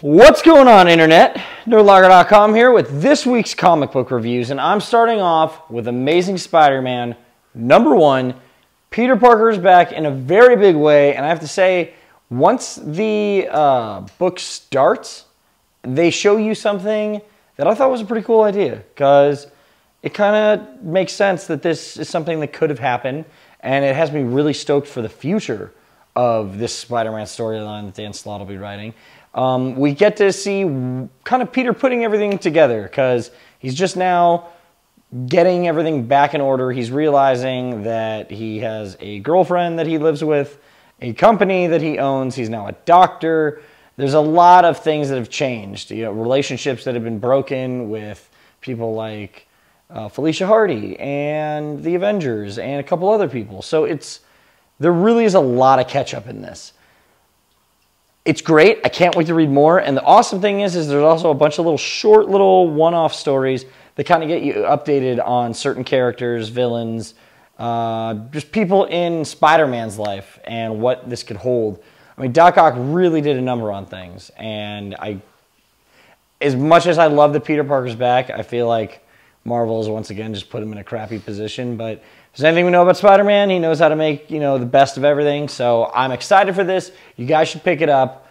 What's going on, Internet? nerdlocker.com here with this week's comic book reviews, and I'm starting off with Amazing Spider-Man #1. Peter Parker's back in a very big way, and I have to say, once the book starts, they show you something that I thought was a pretty cool idea, because it kind of makes sense that this is something that could have happened, and it has me really stoked for the future of this Spider-Man storyline that Dan Slott will be writing. We get to see kind of Peter putting everything together, because he's just now getting everything back in order. He's realizing that he has a girlfriend that he lives with, a company that he owns. He's now a doctor. There's a lot of things that have changed. You know, relationships that have been broken with people like Felicia Hardy and the Avengers and a couple other people. So there really is a lot of catch up in this. It's great. I can't wait to read more. And the awesome thing is there's also a bunch of short little one-off stories that kind of get you updated on certain characters, villains, just people in Spider-Man's life and what this could hold. I mean, Doc Ock really did a number on things. And as much as I love that Peter Parker's back, I feel like Marvel has once again just put him in a crappy position. But if there's anything we know about Spider-Man, he knows how to make, the best of everything. So I'm excited for this. You guys should pick it up.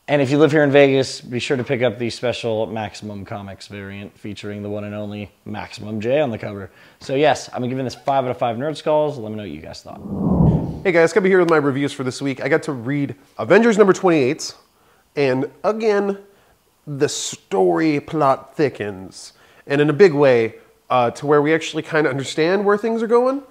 And if you live here in Vegas, be sure to pick up the special Maximum Comics variant featuring the one and only Maximum J on the cover. So yes, I'm giving this 5 out of 5 Nerd Skulls. Let me know what you guys thought. Hey guys, gonna be here with my reviews for this week. I got to read Avengers number 28, and again, the story plot thickens. And in a big way, to where we actually kind of understand where things are going.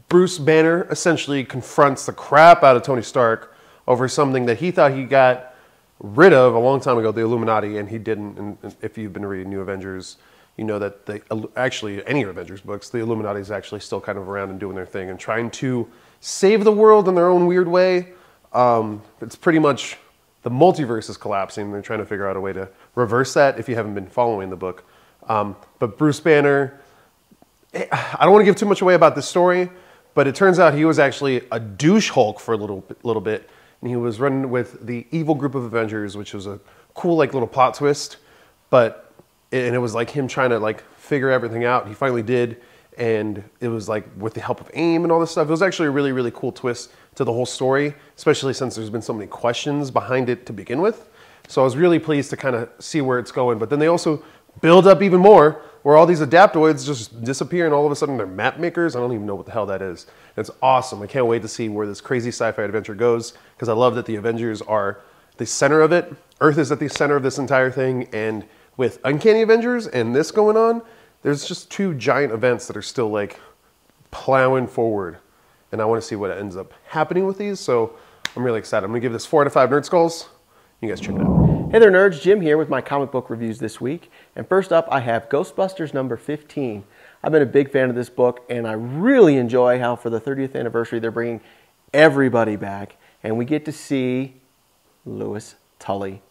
Bruce Banner essentially confronts the crap out of Tony Stark over something that he thought he got rid of a long time ago, the Illuminati, and he didn't. And if you've been reading New Avengers, you know that actually any Avengers books, the Illuminati is actually still kind of around and doing their thing and trying to save the world in their own weird way. It's pretty much the multiverse is collapsing. They're trying to figure out a way to reverse that if you haven't been following the book. But Bruce Banner, I don't want to give too much away about this story, but it turns out he was actually a douche Hulk for a little bit. And he was running with the evil group of Avengers, which was a cool little plot twist. And it was like him trying to figure everything out. He finally did. And it was with the help of AIM and all this stuff. It was actually a really, really cool twist to the whole story, especially since there's been so many questions behind it to begin with. So I was really pleased to kind of see where it's going. But then they also build up even more, where all these adaptoids just disappear and all of a sudden they're map makers. I don't even know what the hell that is. It's awesome. I can't wait to see where this crazy sci-fi adventure goes, because I love that the Avengers are the center of it. Earth is at the center of this entire thing, and with Uncanny Avengers and this going on, there's just two giant events that are still plowing forward, and I want to see what ends up happening with these, so I'm really excited. I'm going to give this 4 out of 5 Nerd Skulls. You guys check it out. Hey there nerds, Jim here with my comic book reviews this week. And first up, I have Ghostbusters number 15. I've been a big fan of this book, and I really enjoy how for the 30th anniversary they're bringing everybody back, and we get to see Louis Tully.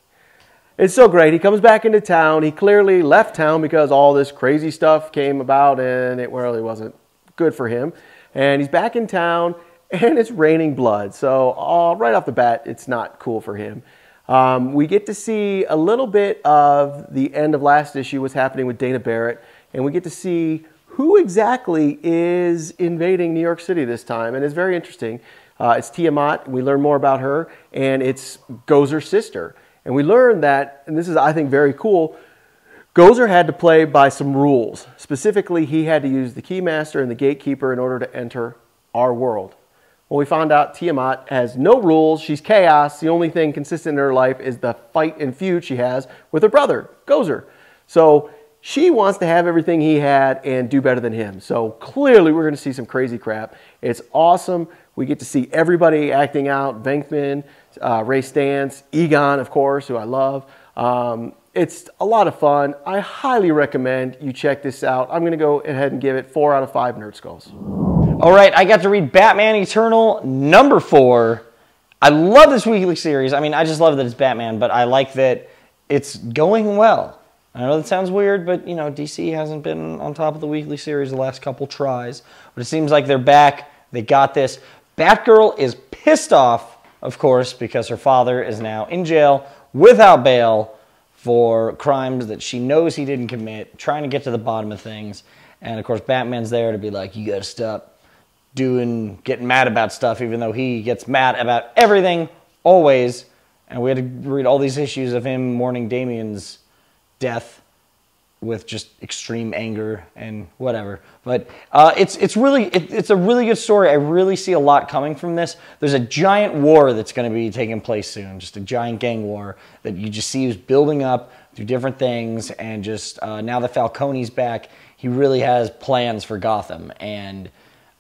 It's so great. He comes back into town. He clearly left town because all this crazy stuff came about, and it really wasn't good for him. And he's back in town, and it's raining blood. So right off the bat, it's not cool for him. We get to see a little bit of the end of last issue, what's happening with Dana Barrett, and we get to see who exactly is invading New York City this time, and it's very interesting. It's Tiamat, we learn more about her, and it's Gozer's sister. And we learn that, and this is, I think, very cool, Gozer had to play by some rules. Specifically, he had to use the Keymaster and the Gatekeeper in order to enter our world. Well, we found out Tiamat has no rules. She's chaos. The only thing consistent in her life is the fight and feud she has with her brother, Gozer. So she wants to have everything he had and do better than him. So clearly we're going to see some crazy crap. It's awesome. We get to see everybody acting out. Venkman, Ray Stantz, Egon, of course, who I love. It's a lot of fun. I highly recommend you check this out. I'm going to go ahead and give it 4 out of 5 Nerd Skulls. All right, I got to read Batman Eternal number 4. I love this weekly series. I mean, I just love that it's Batman, but I like that it's going well. I know that sounds weird, but, DC hasn't been on top of the weekly series the last couple tries. But it seems like they're back. They got this. Batgirl is pissed off, of course, because her father is now in jail without bail for crimes that she knows he didn't commit, trying to get to the bottom of things. And of course, Batman's there to be like, you gotta stop getting mad about stuff, even though he gets mad about everything, always. And we had to read all these issues of him mourning Damian's death with just extreme anger and whatever. But it's a really good story. I really see a lot coming from this. There's a giant war that's going to be taking place soon, just a giant gang war that you just see is building up through different things. And just now that Falcone's back, he really has plans for Gotham. And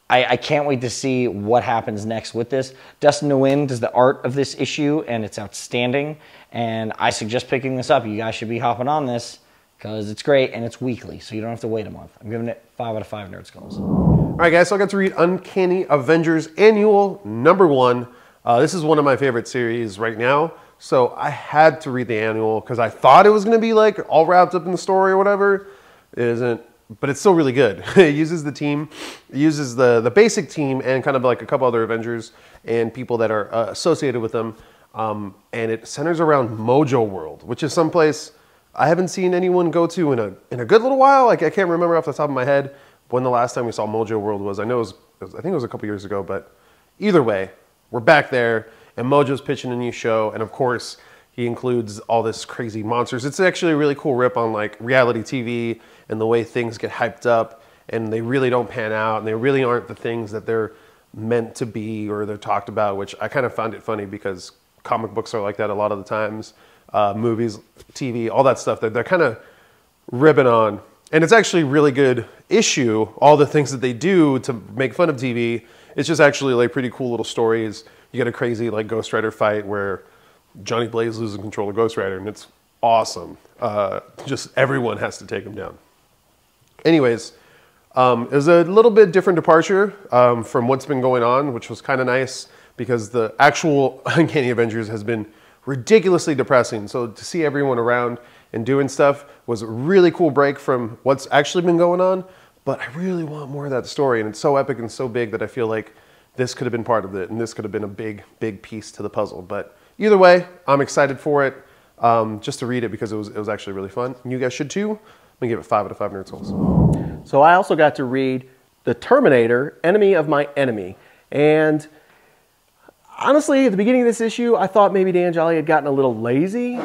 I can't wait to see what happens next with this. Dustin Nguyen does the art of this issue, and it's outstanding. And I suggest picking this up. You guys should be hopping on this, because it's great and it's weekly, so you don't have to wait a month. I'm giving it 5 out of 5 Nerd Skulls. All right, guys, so I got to read Uncanny Avengers Annual #1. This is one of my favorite series right now, so I had to read the annual because I thought it was going to be like all wrapped up in the story or whatever. It isn't, but it's still really good. It uses the team, it uses the basic team and kind of like a couple other Avengers and people that are associated with them, and it centers around Mojo World, which is someplace I haven't seen anyone go to in a good little while. Like, I can't remember off the top of my head when the last time we saw Mojo World was. I know I think it was a couple years ago, but either way, we're back there, and Mojo's pitching a new show, and of course, he includes all this crazy monsters. It's actually a really cool rip on like reality TV and the way things get hyped up, and they really don't pan out, and they really aren't the things that they're meant to be or they're talked about, which I kind of found it funny because comic books are like that a lot of the times. Movies, TV, all that stuff that they're kind of ribbing on. And it's actually a really good issue, all the things that they do to make fun of TV. It's just actually like pretty cool little stories. You get a crazy like Ghost Rider fight where Johnny Blaze loses control of Ghost Rider, and it's awesome. Just everyone has to take him down. Anyways, it was a little bit different departure from what's been going on, which was kind of nice because the actual Uncanny Avengers has been ridiculously depressing. So to see everyone around and doing stuff was a really cool break from what's actually been going on. But I really want more of that story, and it's so epic and so big that I feel like this could have been part of it, and this could have been a big, big piece to the puzzle. But either way, I'm excited for it, just to read it because it was actually really fun. And you guys should too. I'm gonna give it 5 out of 5 Nerd Souls. So I also got to read The Terminator, Enemy of My Enemy. And honestly, at the beginning of this issue, I thought maybe Dan Jolly had gotten a little lazy.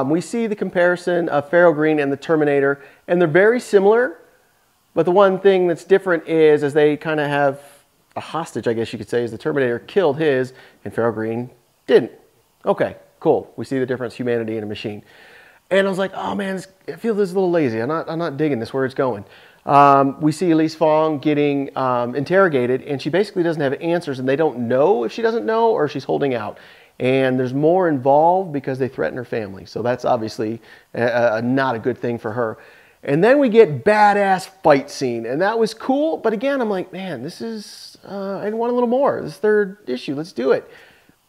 We see the comparison of Pharaoh Green and the Terminator, and they're very similar. But the one thing that's different is, as they kind of have a hostage, I guess you could say, is the Terminator killed his, and Pharaoh Green didn't. Okay, cool. We see the difference, humanity and a machine. And I was like, oh man, I feel this is a little lazy. I'm not digging this, where it's going. We see Elise Fong getting interrogated, and she basically doesn't have answers, and they don't know if she doesn't know or if she's holding out. And there's more involved because they threaten her family. So that's obviously not a good thing for her. And then we get badass fight scene, and that was cool. But again, I'm like, man, this is, I want a little more. This third issue, let's do it.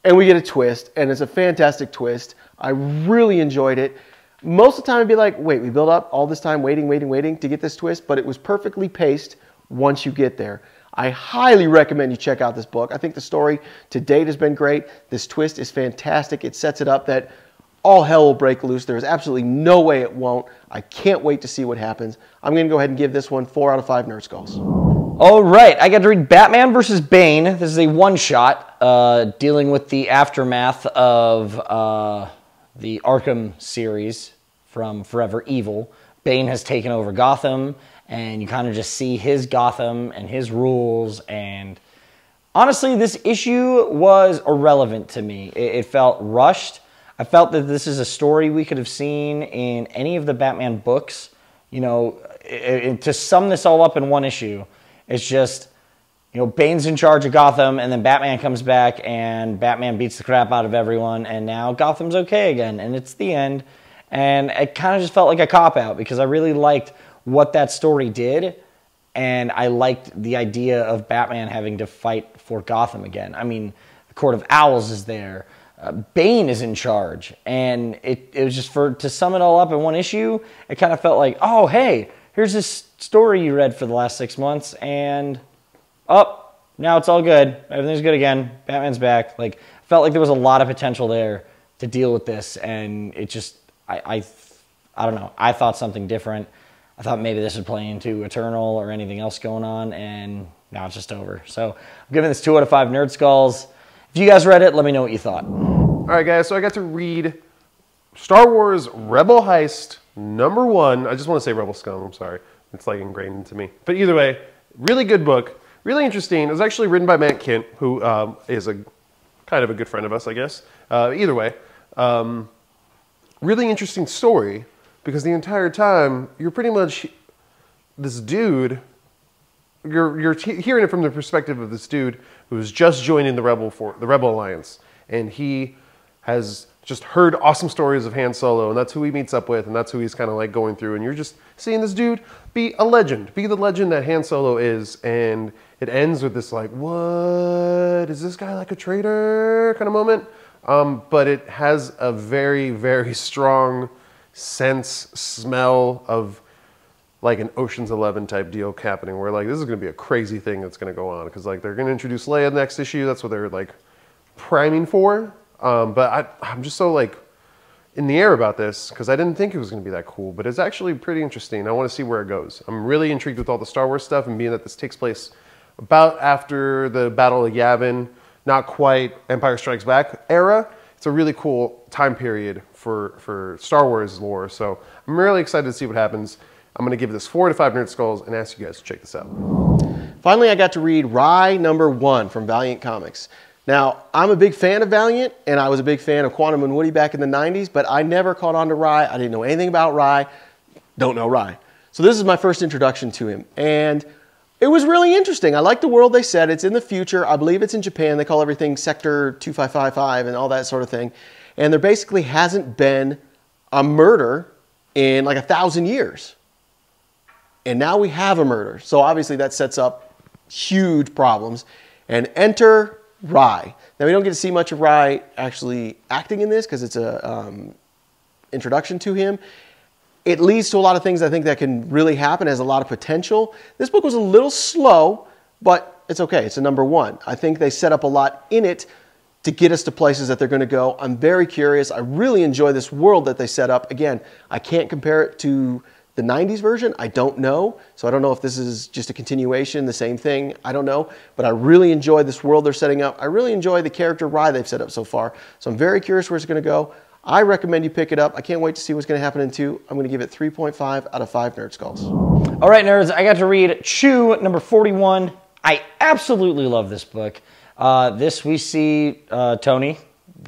And we get a twist, and it's a fantastic twist. I really enjoyed it. Most of the time I'd be like, wait, we built up all this time waiting to get this twist, but it was perfectly paced once you get there. I highly recommend you check out this book. I think the story to date has been great. This twist is fantastic. It sets it up that all hell will break loose. There's absolutely no way it won't. I can't wait to see what happens. I'm going to go ahead and give this one 4 out of 5 Nerd Skulls. All right, I got to read Batman vs. Bane. This is a one-shot dealing with the aftermath of the Arkham series from Forever Evil. Bane has taken over Gotham, and you kind of just see his Gotham and his rules. And honestly, this issue was irrelevant to me. It felt rushed. I felt that this is a story we could have seen in any of the Batman books. You know, to sum this all up in one issue, it's just, you know, Bane's in charge of Gotham, and then Batman comes back, and Batman beats the crap out of everyone, and now Gotham's okay again, and it's the end. And it kind of just felt like a cop-out, because I really liked what that story did, and I liked the idea of Batman having to fight for Gotham again. I mean, the Court of Owls is there. Bane is in charge, and it was just to sum it all up in one issue, it kind of felt like, oh, hey, here's this story you read for the last 6 months, and now it's all good. Everything's good again. Batman's back. Like, felt like there was a lot of potential there to deal with this, and it just, I don't know. I thought something different. I thought maybe this would play into Eternal or anything else going on, and now it's just over. So I'm giving this 2 out of 5 Nerd Skulls. If you guys read it, let me know what you thought. All right, guys, so I got to read Star Wars Rebel Heist #1. I just want to say Rebel Scum, I'm sorry. It's like ingrained into me. But either way, really good book, really interesting. It was actually written by Matt Kint, who is a kind of a good friend of us, I guess. Either way, really interesting story, because the entire time you're pretty much this dude. You're hearing it from the perspective of this dude who's just joining the Rebel Alliance, and he has just heard awesome stories of Han Solo, and that's who he meets up with, and that's who he's kind of like going through, and you're just seeing this dude be a legend, be the legend that Han Solo is, and it ends with this like, what, is this guy like a traitor kind of moment? But it has a very, very strong sense, smell of like an Ocean's 11 type deal happening, where like this is going to be a crazy thing that's going to go on, because like they're going to introduce Leia next issue. That's what they're like priming for. But I'm just so like in the air about this, because I didn't think it was going to be that cool, but it's actually pretty interesting. I want to see where it goes. I'm really intrigued with all the Star Wars stuff, and being that this takes place about after the Battle of Yavin, not quite Empire Strikes Back era. It's a really cool time period for Star Wars lore. So I'm really excited to see what happens. I'm going to give this 4 out of 5 Nerd Skulls and ask you guys to check this out. Finally, I got to read Rye #1 from Valiant Comics. Now, I'm a big fan of Valiant, and I was a big fan of Quantum and Woody back in the 90s, but I never caught on to Rye. I didn't know anything about Rye. Don't know Rye. So this is my first introduction to him, and it was really interesting. I like the world they set. It's in the future. I believe it's in Japan. They call everything Sector 2555 and all that sort of thing. And there basically hasn't been a murder in like 1,000 years. And now we have a murder. So obviously that sets up huge problems. And enter Rye. Now we don't get to see much of Rye actually acting in this, because it's a introduction to him. It leads to a lot of things I think that can really happen, has a lot of potential. This book was a little slow, but it's okay. It's a #1. I think they set up a lot in it to get us to places that they're going to go. I'm very curious. I really enjoy this world that they set up. Again, I can't compare it to the 90s version. I don't know. So I don't know if this is just a continuation, the same thing. I don't know. But I really enjoy this world they're setting up. I really enjoy the character Rye they've set up so far. So I'm very curious where it's going to go. I recommend you pick it up. I can't wait to see what's going to happen in 2. I'm going to give it 3.5 out of 5 Nerd Skulls. All right, nerds, I got to read Chew #41. I absolutely love this book. This we see Tony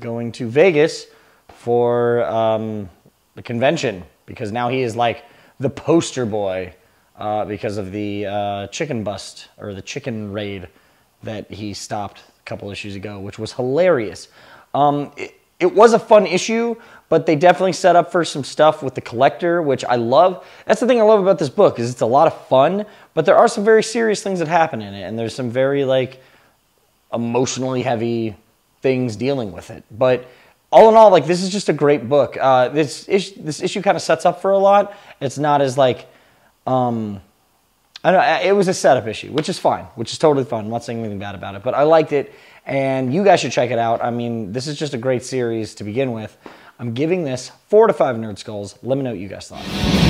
going to Vegas for the convention, because now he is like the poster boy because of the chicken bust, or the chicken raid that he stopped a couple issues ago, which was hilarious. It was a fun issue, but they definitely set up for some stuff with the collector, which I love. That's the thing I love about this book, is it's a lot of fun, but there are some very serious things that happen in it, and there's some very like emotionally heavy things dealing with it. But all in all, like, this is just a great book. This issue kind of sets up for a lot. It's not as like, I don't know, it was a setup issue, which is fine, which is totally fun. I'm not saying anything bad about it, but I liked it, and you guys should check it out. I mean, this is just a great series to begin with. I'm giving this 4 out of 5 Nerd Skulls. Let me know what you guys thought.